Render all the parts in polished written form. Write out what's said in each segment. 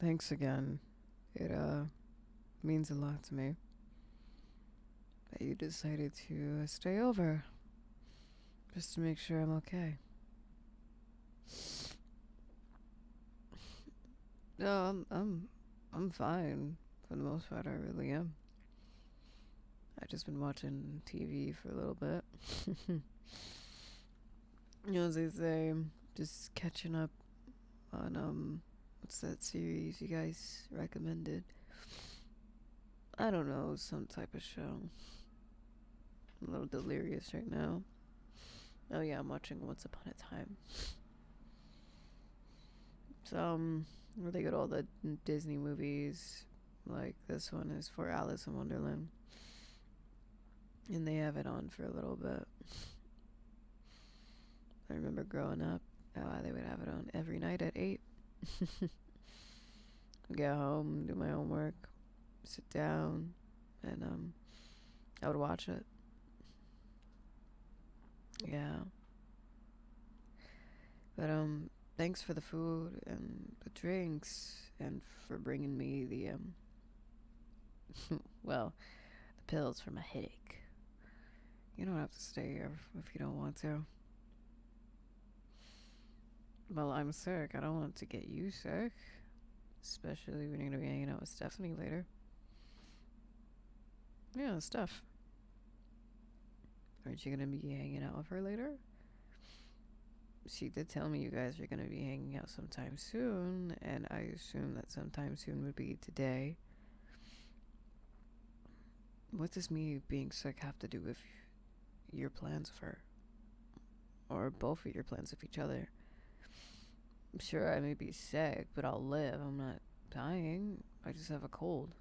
Thanks again. It means a lot to me that you decided to stay over just to make sure I'm okay. No, I'm fine for the most part. I really am. I just been watching TV for a little bit. As they say, just catching up on what's that series you guys recommended? I don't know, some type of show. I'm a little delirious right now. Oh yeah, I'm watching Once Upon a Time. So where they get all the Disney movies. Like this one is for Alice in Wonderland, and they have it on for a little bit. I remember growing up, they would have it on every night at 8. Get home, do my homework, sit down, and I would watch it. Yeah. But thanks for the food and the drinks and for bringing me the well, the pills for my headache. You don't have to stay here if you don't want to. Well, I'm sick. I don't want to get you sick, especially when you're gonna be hanging out with Stephanie later. Yeah, Steph. Aren't you gonna be hanging out with her later? She did tell me you guys are gonna be hanging out sometime soon, and I assume that sometime soon would be today. What does me being sick have to do with your plans of her? Or both of your plans of each other? Sure, I may be sick, but I'll live. I'm not dying. I just have a cold.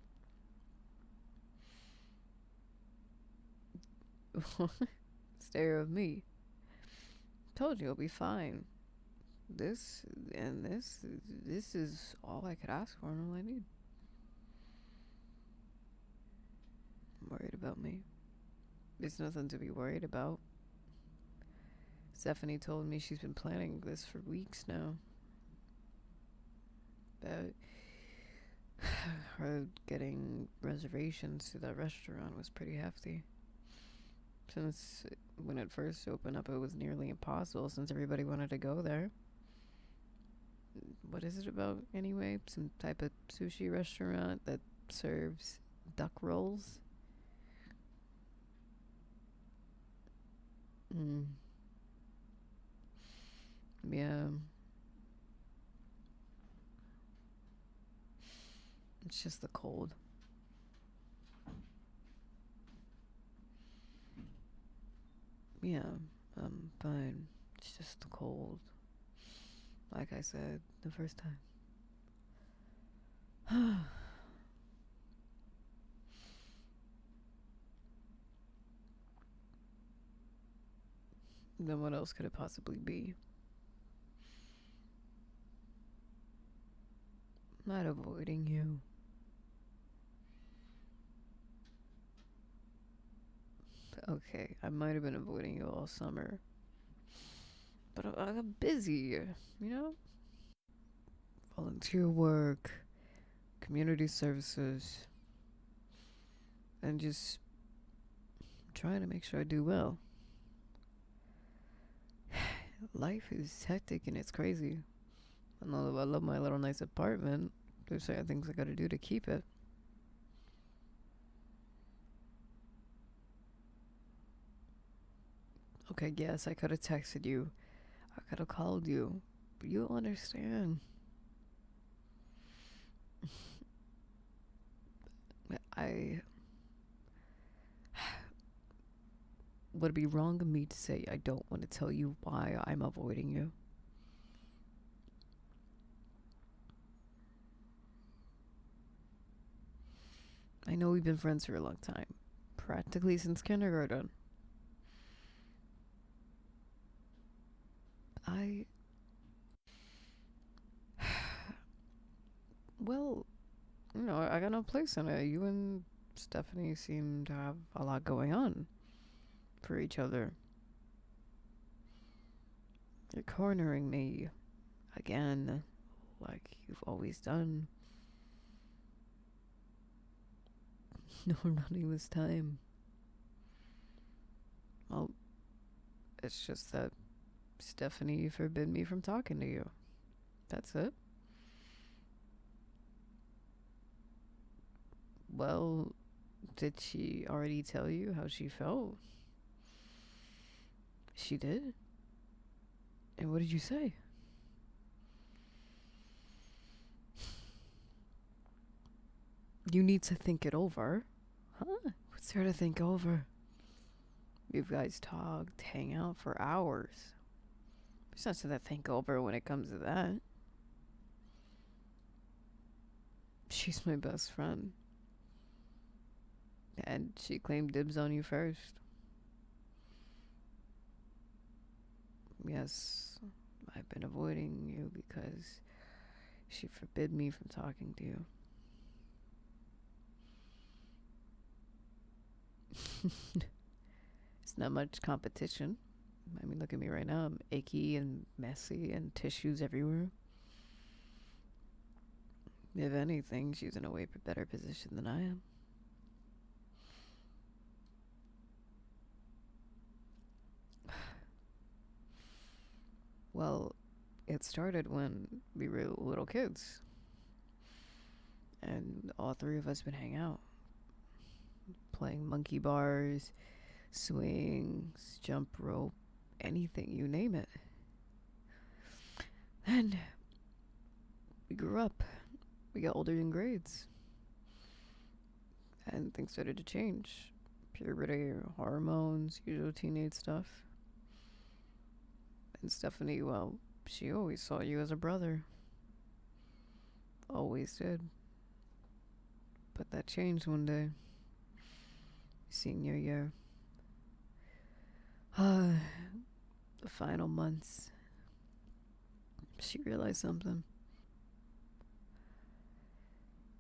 Stare of me. Told you it'll be fine. This and this is all I could ask for and all I need. Worried about me? There's nothing to be worried about. Stephanie told me she's been planning this for weeks now. But her getting reservations to that restaurant was pretty hefty. Since when it first opened up, it was nearly impossible since everybody wanted to go there. What is it about anyway? Some type of sushi restaurant that serves duck rolls? Mm. Yeah. It's just the cold. Yeah, I'm fine. It's just the cold. Like I said the first time. Then what else could it possibly be? I'm not avoiding you. Okay, I might have been avoiding you all summer. But I got busy, you know? Volunteer work, community services, and just trying to make sure I do well. Life is hectic and it's crazy. And although I love my little nice apartment, there's certain things I gotta do to keep it. Okay, yes, I could have texted you. I could have called you. But you don't understand. I would it be wrong of me to say I don't want to tell you why I'm avoiding you. I know we've been friends for a long time, practically since kindergarten. I well, I got no place in it. You and Stephanie seem to have a lot going on for each other. You're cornering me again, like you've always done. No running this time. Well, it's just that Stephanie forbid me from talking to you. That's it. Well, did she already tell you how she felt? She did? And what did you say? You need to think it over. Huh? What's there to think over? You guys talked, hang out for hours. There's nothing to think over when it comes to that. She's my best friend. And she claimed dibs on you first. Yes, I've been avoiding you because she forbid me from talking to you. It's not much competition. I mean, look at me right now. I'm achy and messy and tissues everywhere. If anything, she's in a way better position than I am. Well, it started when we were little kids. And all three of us would hang out. Playing monkey bars, swings, jump rope, anything, you name it. Then we grew up. We got older in grades. And things started to change. Puberty, hormones, usual teenage stuff. And Stephanie, well, she always saw you as a brother. Always did. But that changed one day. Senior year. The final months. She realized something.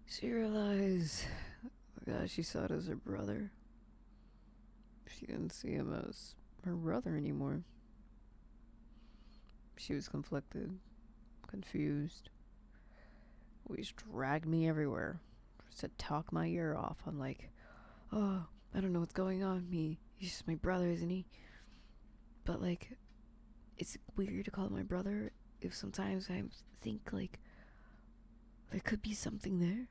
She realized, God, she saw it as her brother. She didn't see him as her brother anymore. She was conflicted, confused. Always dragged me everywhere. Just to talk my ear off. I'm like, oh, I don't know what's going on with me. He's just my brother, isn't he? But like, it's weird to call him my brother if sometimes I think like there could be something there.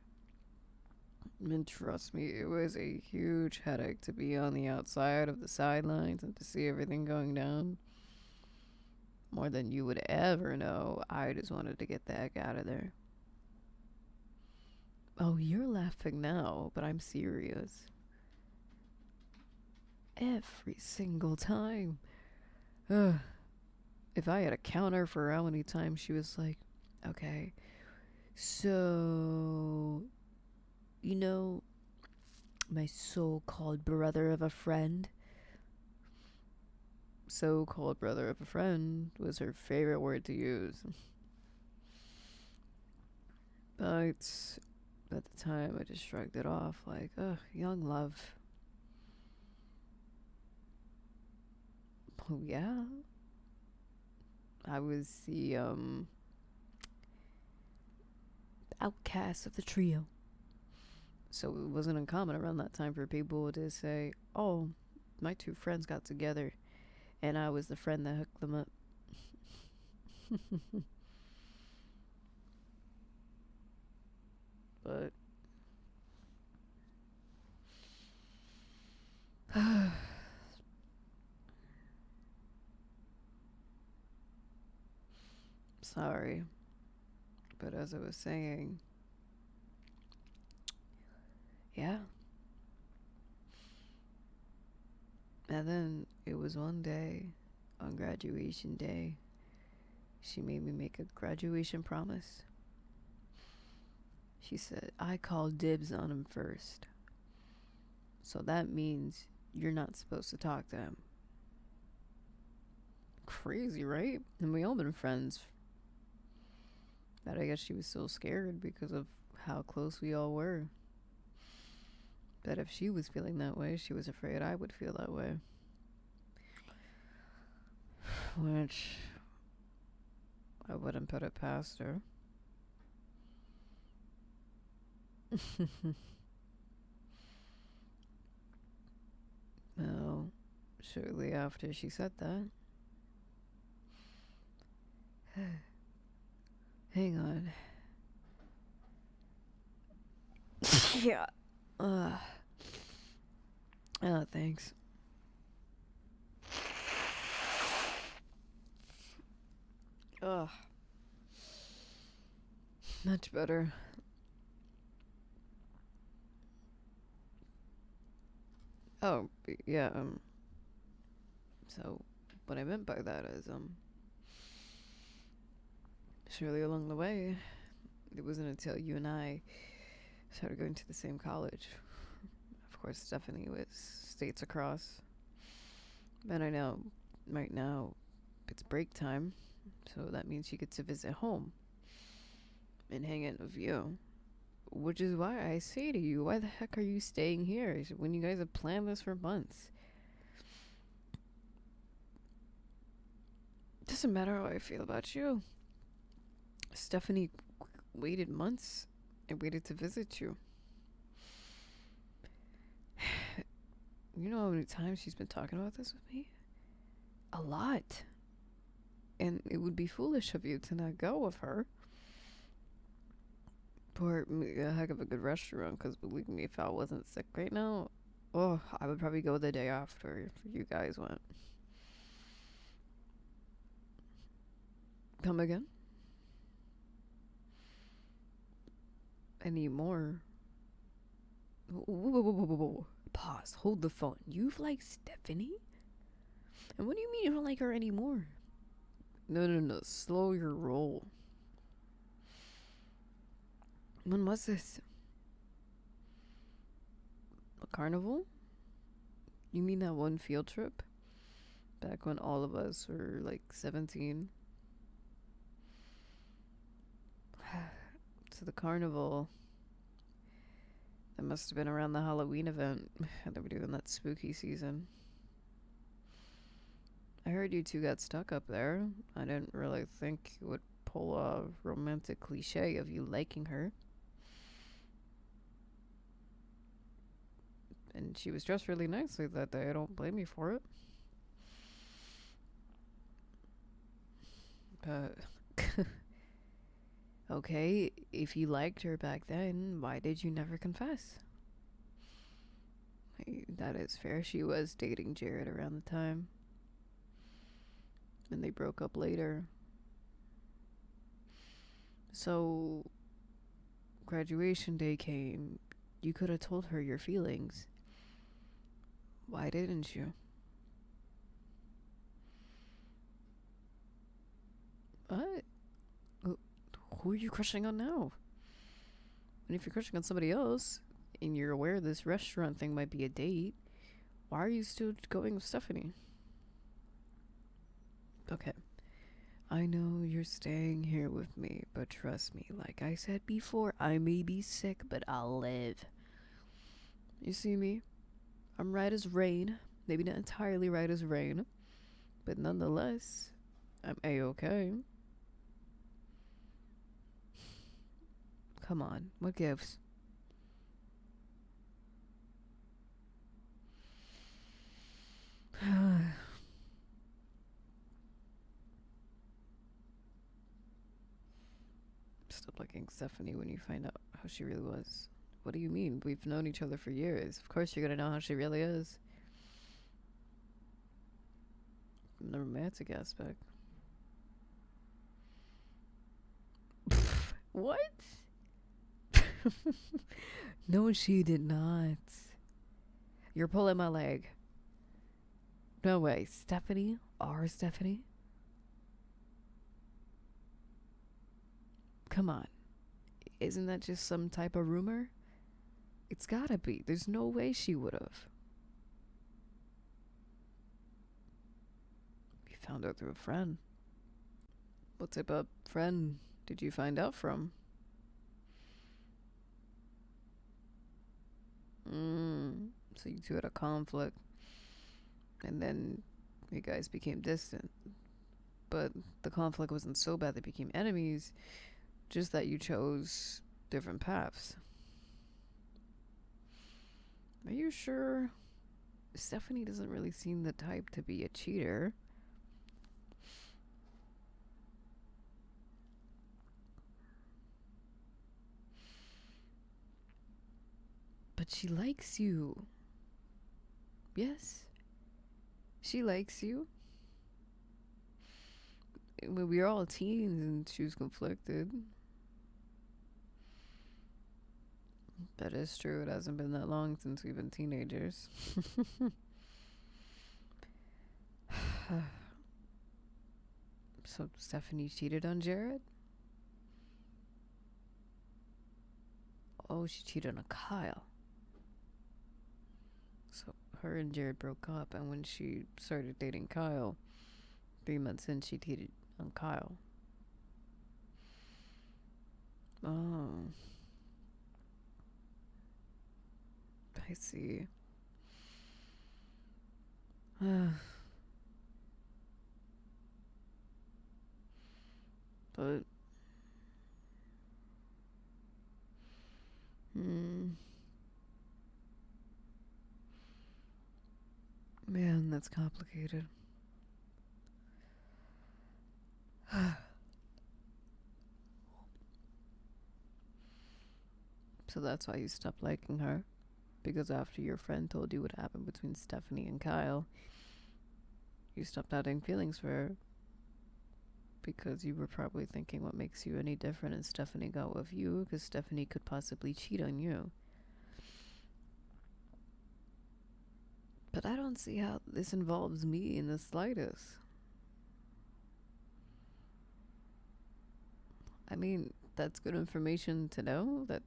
And trust me, it was a huge headache to be on the outside of the sidelines and to see everything going down. More than you would ever know, I just wanted to get the heck out of there. Oh, you're laughing now, but I'm serious. Every single time. Ugh. If I had a counter for how many times she was like, okay, so, you know, my so-called brother of a friend. So-called brother of a friend was her favorite word to use. But at the time, I just shrugged it off like, ugh, young love. Oh, yeah? I was the outcast of the trio. So it wasn't uncommon around that time for people to say, oh, my two friends got together and I was the friend that hooked them up. But sorry. But as I was saying, yeah. And then it was one day, on graduation day, she made me make a graduation promise. She said, I called dibs on him first. So that means you're not supposed to talk to him. Crazy, right? And we all been friends. But I guess she was still scared because of how close we all were. That if she was feeling that way, she was afraid I would feel that way. Which I wouldn't put it past her. shortly after she said that. Hang on. Yeah. Uh. Oh, thanks. Ugh. Much better. Oh, yeah, so what I meant by that is, surely along the way, it wasn't until you and I started going to the same college. Of course, Stephanie was states across. And I know right now it's break time, so that means she gets to visit home and hang out with you. Which is why I say to you, why the heck are you staying here when you guys have planned this for months? Doesn't matter how I feel about you. Stephanie waited months and waited to visit you. You know how many times she's been talking about this with me? A lot. And it would be foolish of you to not go with her. For a heck of a good restaurant, because believe me, if I wasn't sick right now, oh, I would probably go the day after you guys went. Come again? Any more? Whoa, whoa, whoa, whoa, whoa. Pause. Hold the phone. You've liked Stephanie? And what do you mean you don't like her anymore? No, no, no. Slow your roll. When was this? A carnival? You mean that one field trip? Back when all of us were like 17? To the carnival. That must have been around the Halloween event that we're doing that spooky season. I heard you two got stuck up there. I didn't really think you would pull a romantic cliche of you liking her. And she was dressed really nicely that day. I don't blame you for it. Okay, if you liked her back then, why did you never confess? That is fair. She was dating Jared around the time. And they broke up later. So, graduation day came. You could have told her your feelings. Why didn't you? What? Who are you crushing on now? And if you're crushing on somebody else, and you're aware this restaurant thing might be a date, why are you still going with Stephanie? Okay. I know you're staying here with me, but trust me, like I said before, I may be sick, but I'll live. You see me? I'm right as rain. Maybe not entirely right as rain, but nonetheless, I'm A-okay. Come on, what gives? Stop liking Stephanie when you find out how she really was. What do you mean? We've known each other for years. Of course you're gonna know how she really is. From the romantic aspect. What? No, she did not. You're pulling my leg. No way. Stephanie? Our Stephanie? Come on. Isn't that just some type of rumor? It's gotta be. There's no way she would have. You found out through a friend. What type of friend did you find out from? So you two had a conflict. And then you guys became distant. But the conflict wasn't so bad they became enemies, just that you chose different paths. Are you sure? Stephanie doesn't really seem the type to be a cheater. But she likes you. Yes, she likes you. When we were all teens and she was conflicted. That is true. It hasn't been that long since we've been teenagers. So Stephanie cheated on Jared? Oh, she cheated on Kyle. So her and Jared broke up, and when she started dating Kyle, 3 months in, she cheated on Kyle. Oh, I see. But, man, that's complicated. So that's why you stopped liking her? Because after your friend told you what happened between Stephanie and Kyle, you stopped having feelings for her because you were probably thinking what makes you any different and Stephanie got with you because Stephanie could possibly cheat on you. But I don't see how this involves me in the slightest. I mean, that's good information to know, but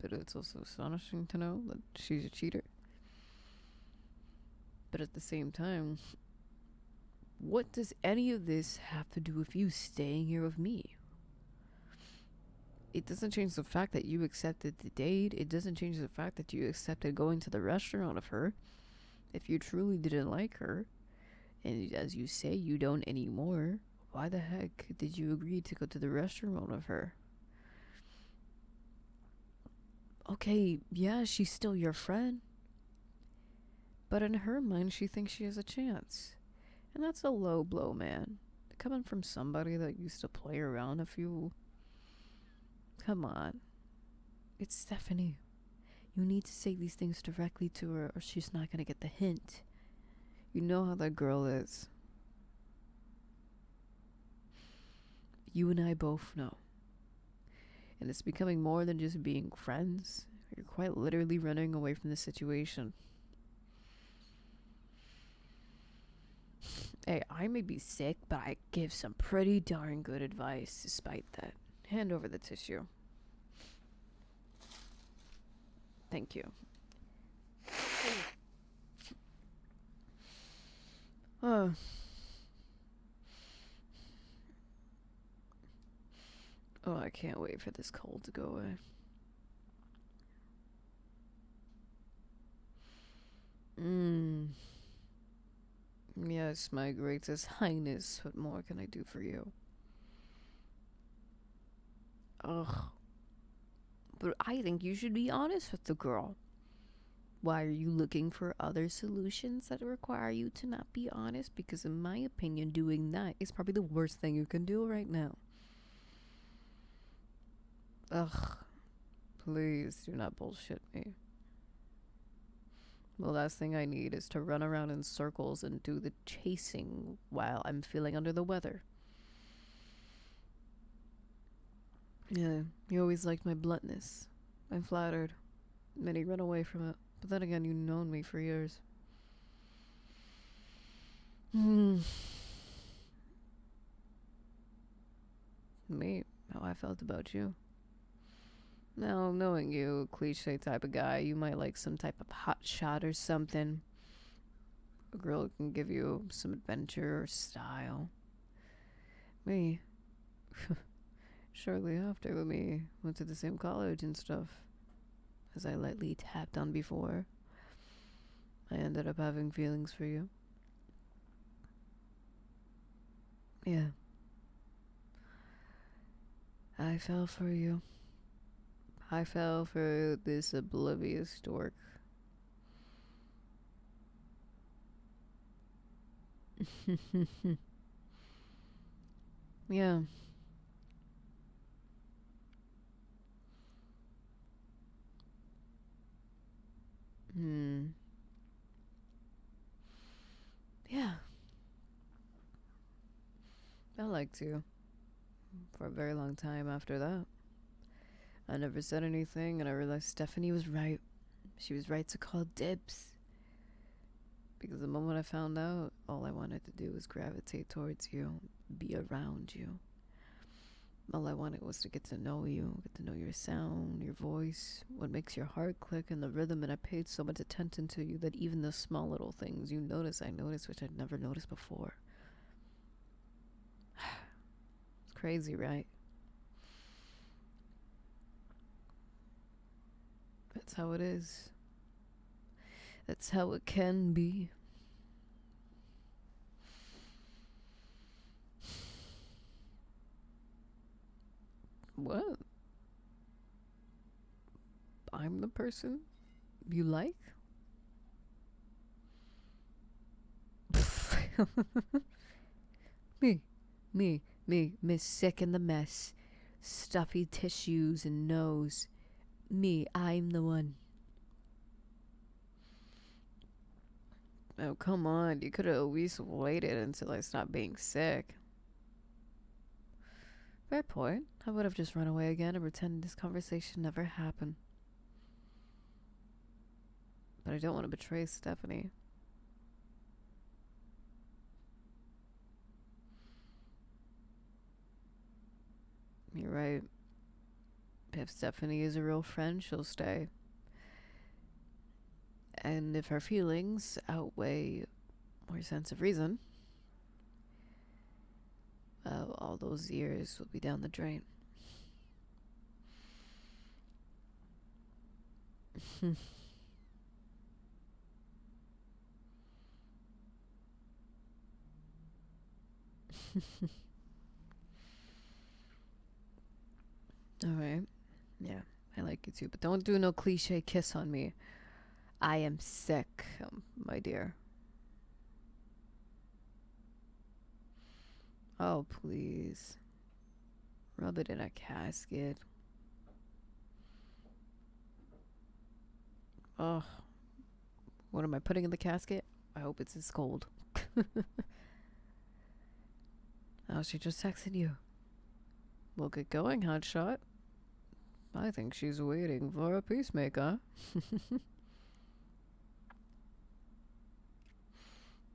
it's also astonishing to know that she's a cheater. But at the same time, what does any of this have to do with you staying here with me? It doesn't change the fact that you accepted the date. It doesn't change the fact that you accepted going to the restaurant with her. If you truly didn't like her, and as you say, you don't anymore, why the heck did you agree to go to the restaurant with her? Okay, yeah, she's still your friend. But in her mind, she thinks she has a chance. And that's a low blow, man. Coming from somebody that used to play around a few. Come on. It's Stephanie. You need to say these things directly to her or she's not gonna get the hint. You know how that girl is. You and I both know. And it's becoming more than just being friends. You're quite literally running away from the situation. Hey, I may be sick, but I give some pretty darn good advice despite that. Hand over the tissue. Thank you. Oh. Oh, I can't wait for this cold to go away. Yes, my greatest highness. What more can I do for you? Ugh. But I think you should be honest with the girl. Why are you looking for other solutions that require you to not be honest? Because in my opinion, doing that is probably the worst thing you can do right now. Ugh. Please do not bullshit me. The last thing I need is to run around in circles and do the chasing while I'm feeling under the weather. Yeah, you always liked my bluntness. I'm flattered. Many run away from it. But then again, you've known me for years. Me, how I felt about you. Now, knowing you, cliche type of guy, you might like some type of hot shot or something. A girl who can give you some adventure or style. Me, shortly after we went to the same college and stuff, as I lightly tapped on before, I ended up having feelings for you. Yeah. I fell for you. I fell for this oblivious dork. Yeah. Hmm. Yeah. I liked you for a very long time after that. I never said anything, and I realized Stephanie was right. She was right to call dibs. Because the moment I found out, all I wanted to do was gravitate towards you, be around you. All I wanted was to get to know you, get to know your sound, your voice, what makes your heart click, and the rhythm. And I paid so much attention to you that even the small little things you notice, I noticed, which I'd never noticed before. It's crazy, right? That's how it is. That's how it can be. What? I'm the person you like? me, Miss Sick in the Mess, stuffy tissues and nose. Me, I'm the one. Oh, come on. You could have at least waited until I stopped being sick. Fair point. I would have just run away again and pretended this conversation never happened. But I don't want to betray Stephanie. You're right. If Stephanie is a real friend, she'll stay. And if her feelings outweigh her sense of reason, all those years will be down the drain. Alright. Yeah, I like you too. But don't do no cliche kiss on me. I am sick, my dear. Oh, please. Rub it in a casket. Oh, what am I putting in the casket? I hope it's as cold. Oh, she just texted you. We'll get going, hotshot. I think she's waiting for a peacemaker.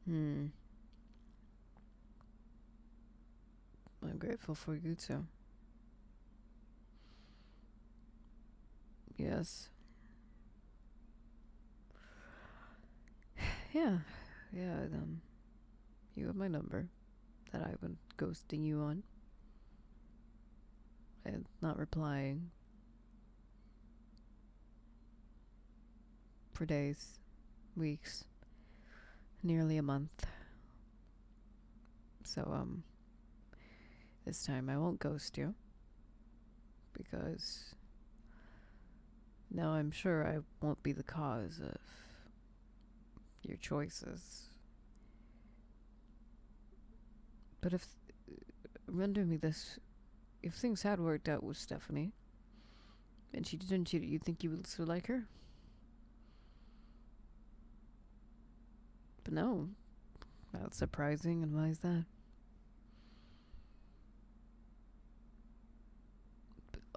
Hmm. I'm grateful for you too. Yes. Yeah. Yeah, you have my number that I've been ghosting you on and not replying for days, weeks, nearly a month. So, this time I won't ghost you because now I'm sure I won't be the cause of your choices. But if, render me this, if things had worked out with Stephanie and she didn't cheat, you think you would still like her? But no, that's surprising, and why is that?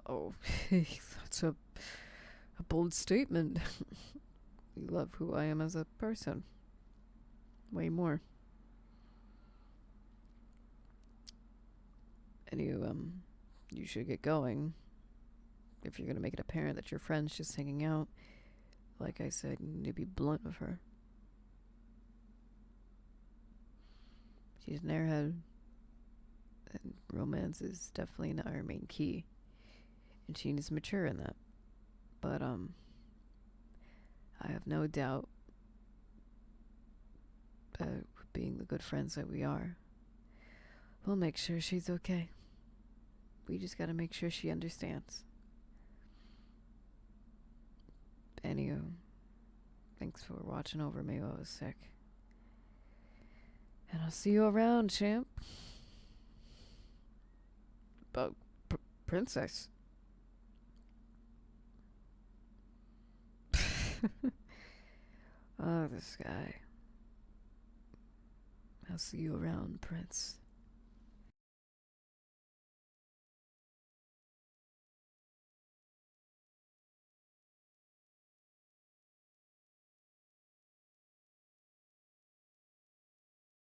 Oh, that's a bold statement. You love who I am as a person. Way more. And you should get going. If you're gonna make it apparent that your friend's just hanging out, like I said, you need to be blunt with her. She's an airhead, and romance is definitely not her main key. And she needs to mature in that. But, I have no doubt that being the good friends that we are, we'll make sure she's okay. We just gotta make sure she understands. Anywho, thanks for watching over me while I was sick. And I'll see you around, champ. But, princess. Oh, this guy. I'll see you around, Prince.